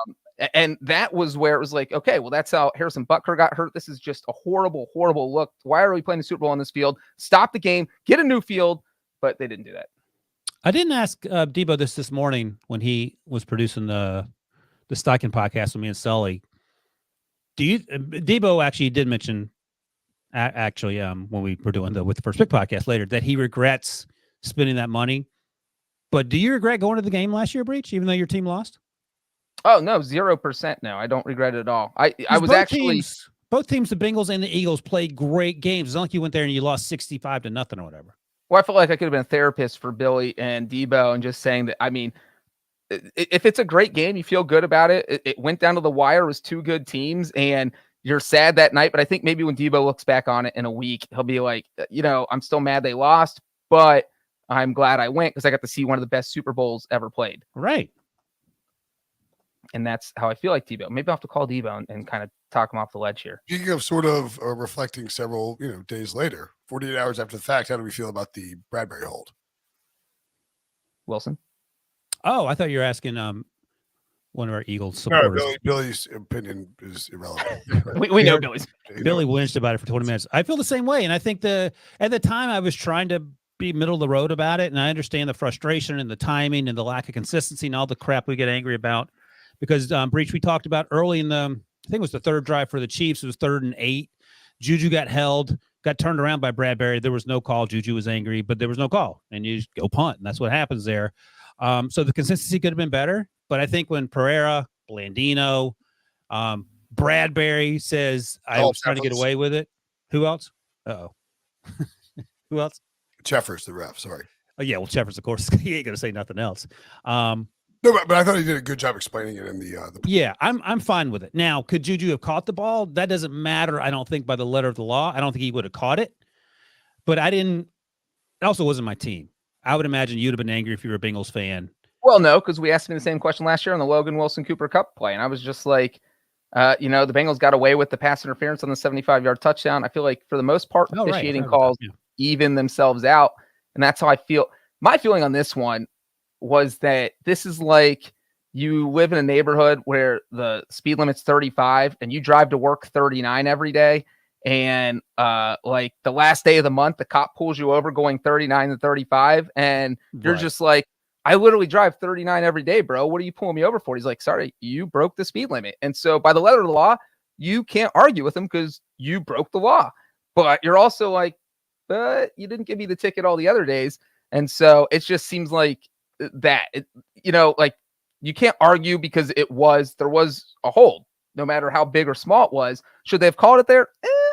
[SPEAKER 3] And that was where it was like, okay, well, that's how Harrison Butker got hurt. This is just a horrible, horrible look. Why are we playing the Super Bowl on this field? Stop the game, get a new field. But they didn't do that.
[SPEAKER 2] I didn't ask Debo this morning when he was producing the Steichen podcast with me and Sully. Debo actually did mention when we were doing with the First Pick podcast later that he regrets spending that money. But do you regret going to the game last year, Breech, even though your team lost?
[SPEAKER 3] Oh no, 0%. No, I don't regret it at all. I was actually
[SPEAKER 2] both teams, the Bengals and the Eagles, played great games. It's not like you went there and you lost 65-0 or whatever.
[SPEAKER 3] Well, I felt like I could have been a therapist for Billy and Debo and just saying that, I mean, if it's a great game, you feel good about it. It went down to the wire. It was 2 good teams, and you're sad that night. But I think maybe when Debo looks back on it in a week, he'll be like, I'm still mad they lost, but I'm glad I went because I got to see one of the best Super Bowls ever played.
[SPEAKER 2] Right.
[SPEAKER 3] And that's how I feel like Debo. Maybe I'll have to call Debo and kind of talk him off the ledge here.
[SPEAKER 1] Speaking of sort of reflecting several days later, 48 hours after the fact, how do we feel about the Bradbury hold?
[SPEAKER 3] Wilson?
[SPEAKER 2] Oh, I thought you were asking one of our Eagles supporters.
[SPEAKER 1] No, Billy's opinion is irrelevant.
[SPEAKER 3] we know Billy's.
[SPEAKER 2] Billy whinged about it for 20 minutes. I feel the same way. And I think at the time I was trying to be middle of the road about it. And I understand the frustration and the timing and the lack of consistency and all the crap we get angry about. Because Breech, we talked about early in I think it was the third drive for the Chiefs. It was 3rd and 8. Juju got held, got turned around by Bradbury. There was no call. Juju was angry, but there was no call. And you just go punt. And that's what happens there. So the consistency could have been better. But I think when Pereira, Blandino, Bradbury says, I was trying to get away with it. Who else? Uh-oh. Who else?
[SPEAKER 1] Cheffers, the ref. Sorry.
[SPEAKER 2] Oh, yeah. Well, Cheffers, of course, he ain't going to say nothing else.
[SPEAKER 1] No, but I thought he did a good job explaining it in the
[SPEAKER 2] Yeah, I'm fine with it. Now, could Juju have caught the ball? That doesn't matter, I don't think, by the letter of the law. I don't think he would have caught it. But it also wasn't my team. I would imagine you'd have been angry if you were a Bengals fan.
[SPEAKER 3] Well, no, because we asked me the same question last year on the Logan Wilson Cooper Cup play. And I was just like, the Bengals got away with the pass interference on the 75-yard touchdown. I feel like for the most part, officiating calls even themselves out. And that's how I feel. My feeling on this one was that this is like you live in a neighborhood where the speed limit's 35 and you drive to work 39 every day. And like the last day of the month, the cop pulls you over going 39 to 35. And you're just like, I literally drive 39 every day, bro. What are you pulling me over for? He's like, sorry, you broke the speed limit. And so by the letter of the law, you can't argue with him because you broke the law. But you're also like, but you didn't give me the ticket all the other days. And so it just seems like like you can't argue because there was a hold, no matter how big or small it was. Should they have called it there?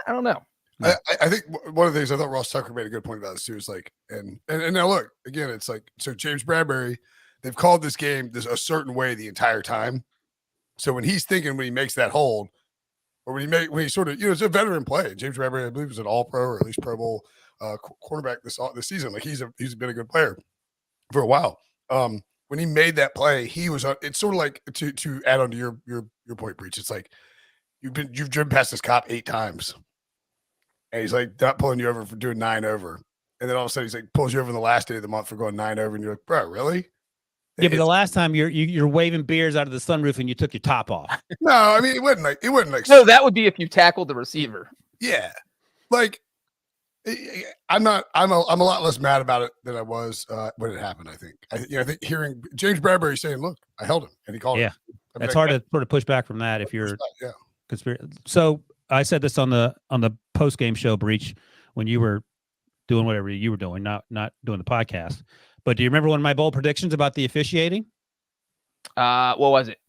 [SPEAKER 3] I don't know.
[SPEAKER 1] I think one of the things I thought Ross Tucker made a good point about this too is like, and now look, again, it's like, so James Bradbury, they've called this game a certain way the entire time. So when he's thinking, when he makes that hold, or when he sort of, it's a veteran play. James Bradbury, I believe, was an All-Pro or at least Pro Bowl quarterback this season. Like he's been a good player for a while. When he made that play, he was. It's sort of like to add on to your point, Breech. It's like you've driven past this cop 8 times, and he's like not pulling you over for doing 9 over, And then all of a sudden he's like pulls you over in the last day of the month for going 9 over, and you're like, bro, really?
[SPEAKER 2] Yeah, but the last time you're waving beers out of the sunroof and you took your top off.
[SPEAKER 1] No, I mean it wouldn't like
[SPEAKER 3] No, that would be if you tackled the receiver.
[SPEAKER 1] yeah, like I'm a lot less mad about it than I was when it happened. I think I think hearing James Bradbury saying, "Look, I held him," and he called
[SPEAKER 2] Yeah,
[SPEAKER 1] it.
[SPEAKER 2] it's hard to sort of push back from that if you're
[SPEAKER 1] yeah.
[SPEAKER 2] So I said this on the post game show, Breech, when you were doing whatever you were doing, not doing the podcast. But do you remember one of my bold predictions about the officiating?
[SPEAKER 3] What was it?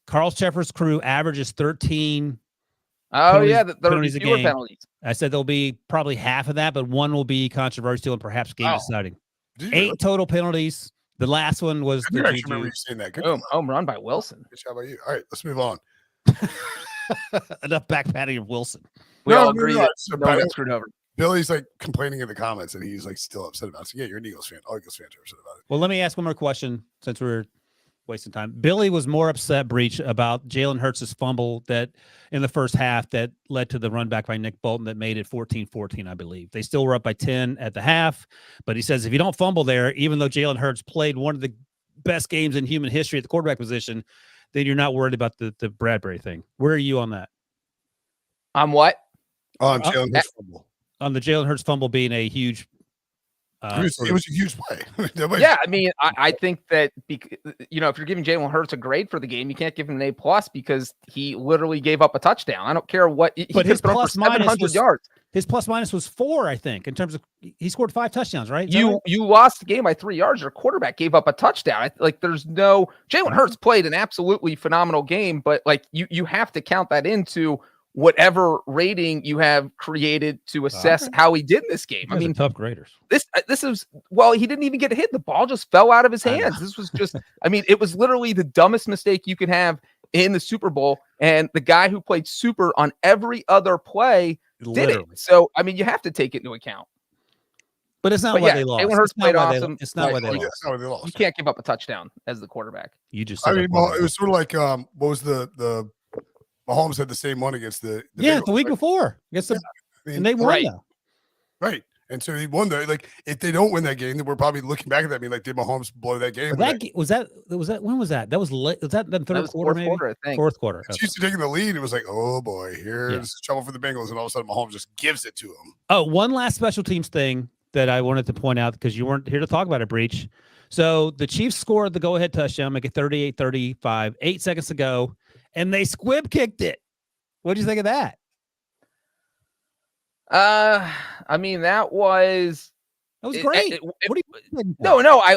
[SPEAKER 2] Carl Sheffer's crew averages 13.
[SPEAKER 3] Oh,
[SPEAKER 2] penalties,
[SPEAKER 3] yeah, there will be
[SPEAKER 2] penalties a
[SPEAKER 3] fewer
[SPEAKER 2] game.
[SPEAKER 3] penalties.
[SPEAKER 2] I said there'll be probably half of that, but one will be controversial and perhaps game deciding. 8 total penalties. The last one was
[SPEAKER 1] I actually remember you saying that. Good
[SPEAKER 3] home run by Wilson.
[SPEAKER 1] Good job by you. All right, let's move on.
[SPEAKER 2] Enough back patting of Wilson.
[SPEAKER 3] We all agree that no one got screwed over.
[SPEAKER 1] Billy's like complaining in the comments, and he's like still upset about it. So yeah, you're an Eagles fan. All Eagles fans are upset about it.
[SPEAKER 2] Well, let me ask one more question since we're wasting time. Billy was more upset, Breech, about Jalen Hurts' fumble that in the first half that led to the run back by Nick Bolton that made it 14-14, I believe. They still were up by 10 at the half, but he says if you don't fumble there, even though Jalen Hurts played one of the best games in human history at the quarterback position, then you're not worried about the Bradbury thing. Where are you on that?
[SPEAKER 3] On what?
[SPEAKER 1] On Jalen Hurts fumble.
[SPEAKER 2] On the Jalen Hurts fumble being a huge
[SPEAKER 1] it was a huge play.
[SPEAKER 3] Yeah, I mean, I think that if you're giving Jalen Hurts a grade for the game, you can't give him an A+ because he literally gave up a touchdown. I don't care what
[SPEAKER 2] but his plus minus was
[SPEAKER 3] yards.
[SPEAKER 2] His plus minus was 4, I think, in terms of he scored 5 touchdowns, right?
[SPEAKER 3] You lost the game by 3 yards. Your quarterback gave up a touchdown. There's no Jalen Hurts played an absolutely phenomenal game, but like you have to count that into whatever rating you have created to assess how he did in this game. I mean,
[SPEAKER 2] tough graders.
[SPEAKER 3] This is he didn't even get hit. The ball just fell out of his hands. This was just, it was literally the dumbest mistake you could have in the Super Bowl. And the guy who played super on every other play did it. So, you have to take it into account.
[SPEAKER 2] But it's not why they lost.
[SPEAKER 3] Jalen Hurts played awesome.
[SPEAKER 2] It's not why they
[SPEAKER 1] lost.
[SPEAKER 3] You can't give up a touchdown as the quarterback.
[SPEAKER 2] You just.
[SPEAKER 1] it was sort of like what was the Mahomes had the same one against the
[SPEAKER 2] Bengals, the week before against and they won
[SPEAKER 1] right. And so he won that. Like if they don't win that game, then we're probably looking back at that. Did Mahomes blow that game?
[SPEAKER 2] Was that when was that? That was late. Was that the third quarter? Maybe
[SPEAKER 3] quarter, I think.
[SPEAKER 2] Fourth quarter.
[SPEAKER 1] It's used to taking the lead. It was like, oh boy, here's trouble for the Bengals, and all of a sudden Mahomes just gives it to him.
[SPEAKER 2] Oh, one last special teams thing that I wanted to point out because you weren't here to talk about it, Breech. So the Chiefs scored the go-ahead touchdown, make it 38-35, 8 seconds to go, and they squib kicked it. What do you think of that?
[SPEAKER 3] That was
[SPEAKER 2] great.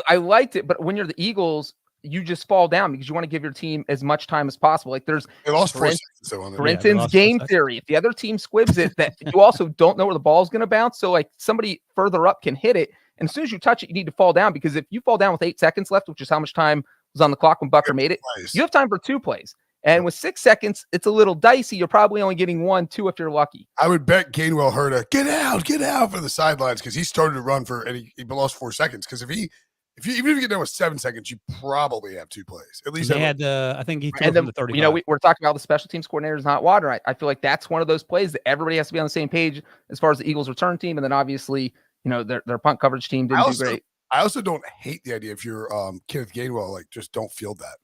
[SPEAKER 3] I liked it, but when you're the Eagles, you just fall down because you want to give your team as much time as possible. Like they
[SPEAKER 1] lost 4 seconds.
[SPEAKER 3] Brinson's game theory. If the other team squibs it, that you also don't know where the ball's going to bounce. So like somebody further up can hit it. And as soon as you touch it, you need to fall down because if you fall down with 8 seconds left, which is how much time was on the clock when Bucker made it, you have time for 2 plays. And with 6 seconds, it's a little dicey. You're probably only getting 1, 2 if you're lucky.
[SPEAKER 1] I would bet Gainwell heard a get out for the sidelines because he started to run and he lost 4 seconds. Because even if you get down with 7 seconds, you probably have 2 plays. At least
[SPEAKER 2] they had. I think he threw from the 35.
[SPEAKER 3] We're talking about the special teams coordinator is not water. I feel like that's one of those plays that everybody has to be on the same page as far as the Eagles return team, and then obviously their punt coverage team didn't do great.
[SPEAKER 1] I also don't hate the idea if you're Kenneth Gainwell, like just don't field that.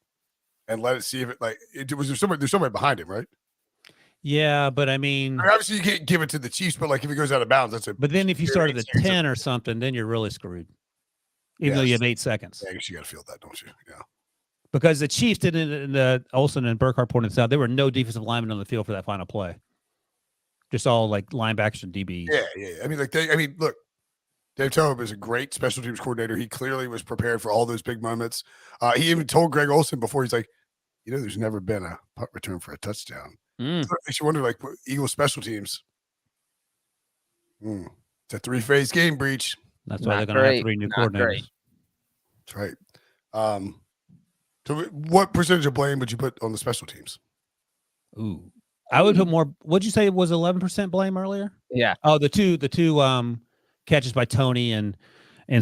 [SPEAKER 1] And let it see if there's somebody behind him, right?
[SPEAKER 2] Yeah, but obviously you can't give it to the Chiefs, but like if he goes out of bounds, that's it. But then if you started at 10 or something, then you're really screwed. Even though you have 8 seconds.
[SPEAKER 1] Yeah, I guess you got to field that, don't you? Yeah.
[SPEAKER 2] Because the Chiefs didn't, and the Olsen and Burkhardt pointed this out, there were no defensive linemen on the field for that final play. Just all like linebackers and DBs.
[SPEAKER 1] Yeah. Look, Dave Tobe is a great special teams coordinator. He clearly was prepared for all those big moments. He even told Greg Olsen before, he's like, there's never been a punt return for a touchdown. So it makes you wonder, like, Eagles special teams. It's a 3-phase game, Breech.
[SPEAKER 2] That's why they're going to have 3 new coordinators.
[SPEAKER 1] That's right. So what percentage of blame would you put on the special teams?
[SPEAKER 2] Ooh, I would put more. What'd you say it was 11% blame earlier?
[SPEAKER 3] Yeah.
[SPEAKER 2] Oh, the two catches by Tony and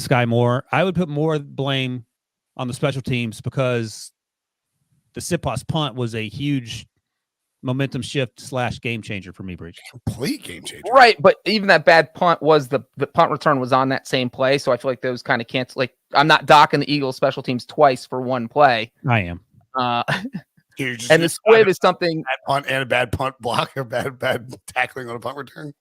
[SPEAKER 2] Sky Moore. I would put more blame on the special teams because the Siposs punt was a huge momentum shift / game changer for me, Breech.
[SPEAKER 1] Complete game changer.
[SPEAKER 3] Right, but even that bad punt was the punt return was on that same play, so I feel like those kind of cancel. Like I'm not docking the Eagles special teams twice for one play.
[SPEAKER 2] I am.
[SPEAKER 3] And the squib is something.
[SPEAKER 1] Bad punt and a bad punt block or bad tackling on a punt return.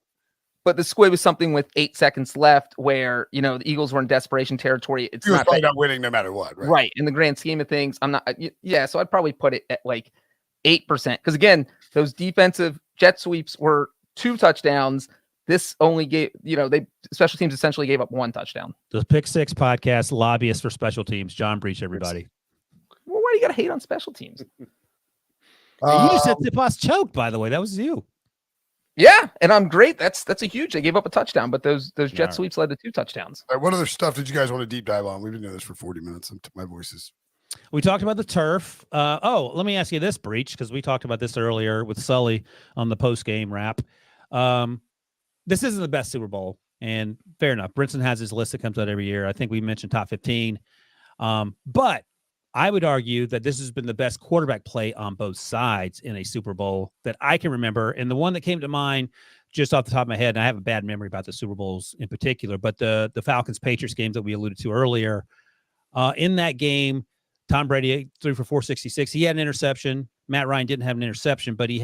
[SPEAKER 3] But the squib is something with 8 seconds left where, the Eagles were in desperation territory. It's
[SPEAKER 1] Eagles
[SPEAKER 3] not
[SPEAKER 1] probably not winning no matter what, right?
[SPEAKER 3] Right. In the grand scheme of things, I'm not. Yeah. So I'd probably put it at like 8%. Because again, those defensive jet sweeps were 2 touchdowns. This only gave, special teams essentially gave up 1 touchdown.
[SPEAKER 2] The Pick Six podcast, lobbyist for special teams, John Breech, everybody.
[SPEAKER 3] Well, why do you got to hate on special teams?
[SPEAKER 2] You just said the boss choked, by the way. That was you.
[SPEAKER 3] Yeah, and I'm great. That's a huge. They gave up a touchdown, but those jet sweeps led to 2 touchdowns.
[SPEAKER 1] All right, what other stuff did you guys want to deep dive on? We've been doing this for 40 minutes. My voice is.
[SPEAKER 2] We talked about the turf. Let me ask you this, Breech, because we talked about this earlier with Sully on the post-game wrap. This isn't the best Super Bowl, and fair enough. Brinson has his list that comes out every year. I think we mentioned top 15. But I would argue that this has been the best quarterback play on both sides in a Super Bowl that I can remember. And the one that came to mind just off the top of my head, and I have a bad memory about the Super Bowls in particular, but the Falcons-Patriots games that we alluded to earlier, in that game, Tom Brady threw for 466. He had an interception. Matt Ryan didn't have an interception, but he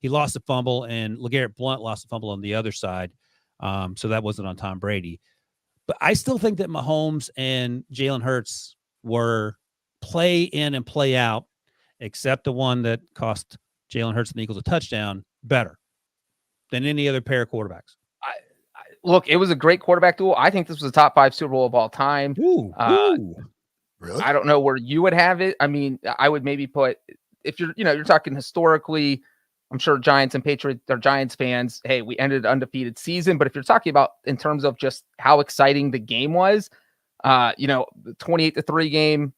[SPEAKER 2] lost a fumble, and LeGarrette Blount lost a fumble on the other side. So that wasn't on Tom Brady. But I still think that Mahomes and Jalen Hurts were play in and play out, except the one that cost Jalen Hurts and the Eagles a touchdown, better than any other pair of quarterbacks.
[SPEAKER 3] Look, it was a great quarterback duel. I think this was a top 5 Super Bowl of all time.
[SPEAKER 2] Ooh.
[SPEAKER 1] Really?
[SPEAKER 3] I don't know where you would have it. I mean, I would maybe put, if you're talking historically, I'm sure Giants and Patriots or Giants fans, hey, we ended an undefeated season. But if you're talking about in terms of just how exciting the game was, the 28-3 game,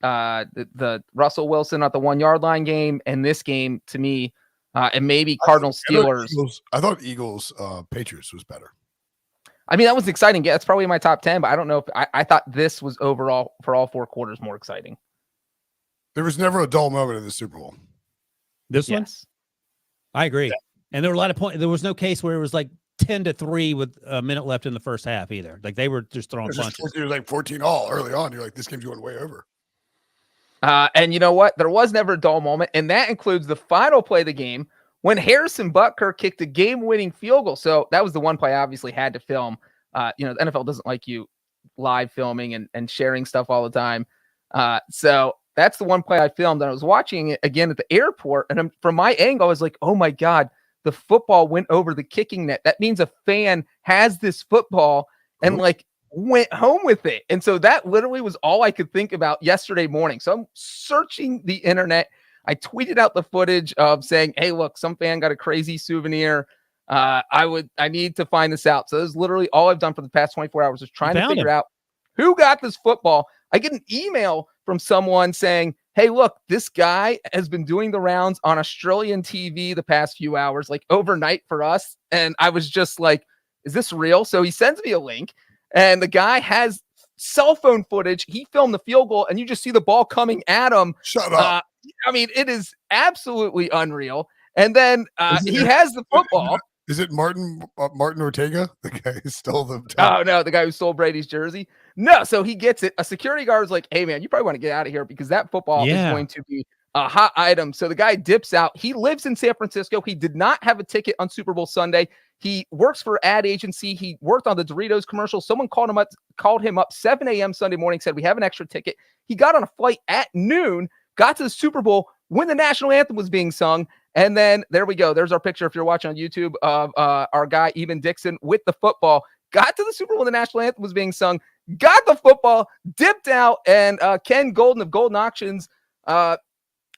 [SPEAKER 3] the Russell Wilson at the 1-yard line game, and this game to me, and maybe Cardinals Steelers.
[SPEAKER 1] I thought Eagles Patriots was better.
[SPEAKER 3] I mean, that was exciting. Yeah, that's probably my top 10, but I don't know if I thought this was overall for all 4 quarters more exciting.
[SPEAKER 1] There was never a dull moment in the Super Bowl.
[SPEAKER 2] This one? I agree.
[SPEAKER 1] Yeah.
[SPEAKER 2] And there were a lot of points. There was no case where it was like 10-3 with a minute left in the first half either. Like they were just throwing punches.
[SPEAKER 1] It was like 14-all early on. You're like, this game's going way over.
[SPEAKER 3] And you know what? There was never a dull moment, and that includes the final play of the game when Harrison Butker kicked a game-winning field goal. So that was the one play I obviously had to film. The NFL doesn't like you live filming and sharing stuff all the time. So that's the one play I filmed, and I was watching it again at the airport, and from my angle, I was like, oh my God, the football went over the kicking net. That means a fan has this football and went home with it. And so that literally was all I could think about yesterday morning. So I'm searching the internet. I tweeted out the footage of saying, hey, look, some fan got a crazy souvenir. I need to find this out. So this is literally all I've done for the past 24 hours is trying to figure out who got this football. I get an email from someone saying, hey, look, this guy has been doing the rounds on Australian TV the past few hours, like overnight for us. And I was just like, is this real? So he sends me a link, and the guy has cell phone footage. He filmed the field goal, and you just see the ball coming at him.
[SPEAKER 1] Shut up.
[SPEAKER 3] I mean, it is absolutely unreal. And then he has the football.
[SPEAKER 1] Is it Martin Ortega? The guy who stole the
[SPEAKER 3] Oh, no, the guy who stole Brady's jersey? No, so he gets it. A security guard is like, hey, man, you probably want to get out of here because that football is going to be a hot item. So the guy dips out. He lives in San Francisco. He did not have a ticket on Super Bowl Sunday. He works for an ad agency. He worked on the Doritos commercial. Someone called him up 7 a.m. Sunday morning, said, we have an extra ticket. He got on a flight at noon, got to the Super Bowl when the national anthem was being sung. And then there we go. There's our picture, if you're watching on YouTube, of our guy, Eben Dixon, with the football. Got to the Super Bowl when the national anthem was being sung, got the football, dipped out, and Ken Golden of Golden Auctions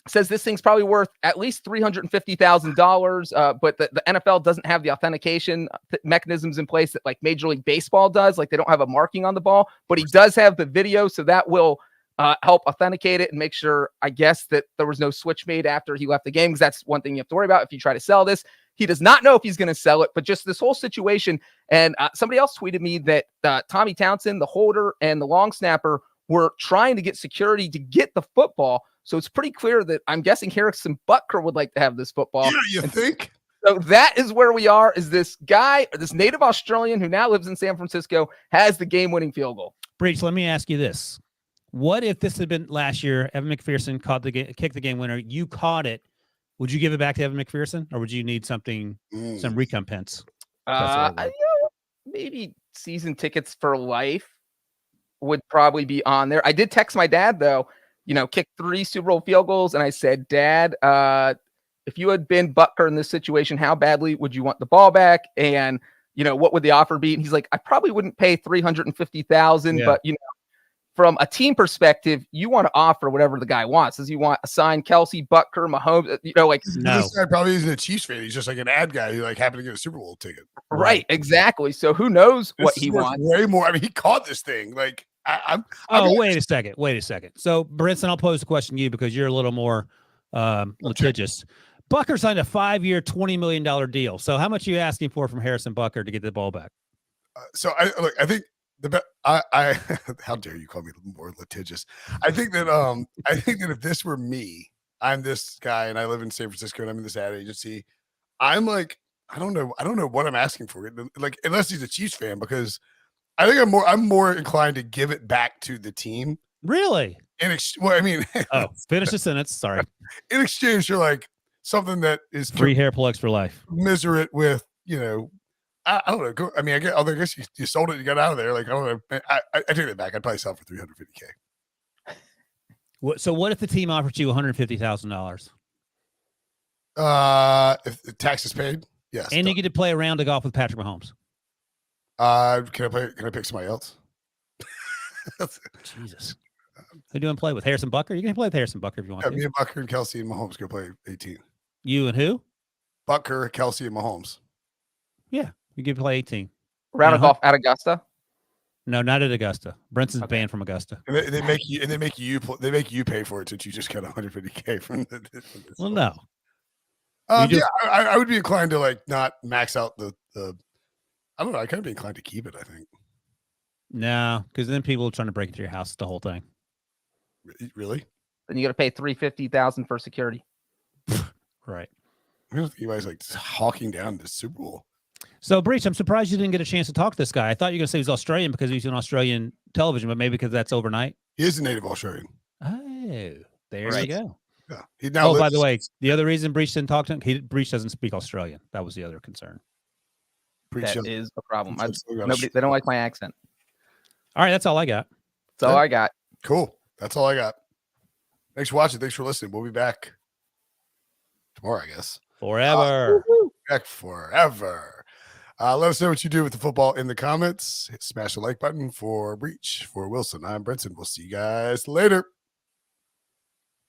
[SPEAKER 3] says this thing's probably worth at least $350,000, but the NFL doesn't have the authentication mechanisms in place that like Major League Baseball does. Like they don't have a marking on the ball, but he does have the video, so that will help authenticate it and make sure, I guess, that there was no switch made after he left the game, because that's one thing you have to worry about if you try to sell this. He does not know if he's going to sell it, but just this whole situation. And somebody else tweeted me that Tommy Townsend, the holder, and the long snapper were trying to get security to get the football. So it's pretty clear that I'm guessing Harrison Butker would like to have this football.
[SPEAKER 1] Yeah, you think?
[SPEAKER 3] So that is where we are. Is this guy, this native Australian who now lives in San Francisco, has the game-winning field goal?
[SPEAKER 2] Breech, let me ask you this. What if this had been last year, Evan McPherson kicked the game winner, you caught it, would you give it back to Evan McPherson, or would you need some recompense?
[SPEAKER 3] Maybe season tickets for life would probably be on there. I did text my dad, though, kicked 3 Super Bowl field goals, and I said, Dad, if you had been Butker in this situation, how badly would you want the ball back? And, what would the offer be? And he's like, I probably wouldn't pay $350,000, but, from a team perspective, you want to offer whatever the guy wants. Does he want a signed Kelsey, Butker, Mahomes?
[SPEAKER 2] No.
[SPEAKER 1] This guy probably isn't a Chiefs fan. He's just like an ad guy who happened to get a Super Bowl ticket.
[SPEAKER 3] Right, exactly. So who knows what he wants?
[SPEAKER 1] Way more. I mean, he caught this thing. Wait
[SPEAKER 2] a second. So, Brinson, I'll pose the question to you because you're a little more litigious. Butker signed a 5-year, $20 million deal. So, how much are you asking for from Harrison Butker to get the ball back?
[SPEAKER 1] I think how dare you call me more litigious? I think that if this were me, I'm this guy and I live in San Francisco and I'm in this ad agency, I'm like, I don't know what I'm asking for. Like, unless he's a Chiefs fan, because I think I'm more inclined to give it back to the team.
[SPEAKER 2] Really?
[SPEAKER 1] Finish
[SPEAKER 2] the sentence. Sorry.
[SPEAKER 1] In exchange for something that is
[SPEAKER 2] free hair plugs for life.
[SPEAKER 1] Miserate with, I don't know. I guess you sold it. You got out of there. I don't know. I take it back. I'd probably sell it for $350K.
[SPEAKER 2] So what if the team offered you $150,000?
[SPEAKER 1] If the tax is paid, yes.
[SPEAKER 2] And you get to play a round of golf with Patrick Mahomes.
[SPEAKER 1] Can I pick somebody else?
[SPEAKER 2] Jesus. Who do you want to play with? Harrison Butker? You can play with Harrison Butker if you want to.
[SPEAKER 1] Me and Butker and Kelsey and Mahomes go play 18.
[SPEAKER 2] You and who?
[SPEAKER 1] Butker, Kelsey, and Mahomes.
[SPEAKER 2] Yeah. You can play 18.
[SPEAKER 3] Round of golf at Augusta?
[SPEAKER 2] No, not at Augusta. Brinson's banned from Augusta.
[SPEAKER 1] And they make you pay for it since you just got $150K from the
[SPEAKER 2] well, no.
[SPEAKER 1] I would be inclined to not max out the I don't know. I kind of be inclined to keep it, I think.
[SPEAKER 2] No, because then people are trying to break into your house, the whole thing.
[SPEAKER 1] Really?
[SPEAKER 3] Then you got to pay $350,000 for security.
[SPEAKER 2] Right.
[SPEAKER 1] I don't think anybody's hawking down the Super Bowl.
[SPEAKER 2] So, Breech, I'm surprised you didn't get a chance to talk to this guy. I thought you were going to say he was Australian because he's on Australian television, but maybe because that's overnight.
[SPEAKER 1] He is a native Australian.
[SPEAKER 2] Oh, there you go.
[SPEAKER 1] Yeah. He now
[SPEAKER 2] by the way, the other reason Breech didn't talk to him, Breech doesn't speak Australian. That was the other concern.
[SPEAKER 3] That is a problem. They don't like my accent.
[SPEAKER 2] All right, that's all I got.
[SPEAKER 3] That's all I got.
[SPEAKER 1] Cool. That's all I got. Thanks for watching. Thanks for listening. We'll be back tomorrow, I guess.
[SPEAKER 2] Forever.
[SPEAKER 1] Back forever. Let us know what you do with the football in the comments. Smash the like button for Breech. For Wilson, I'm Brinson. We'll see you guys later.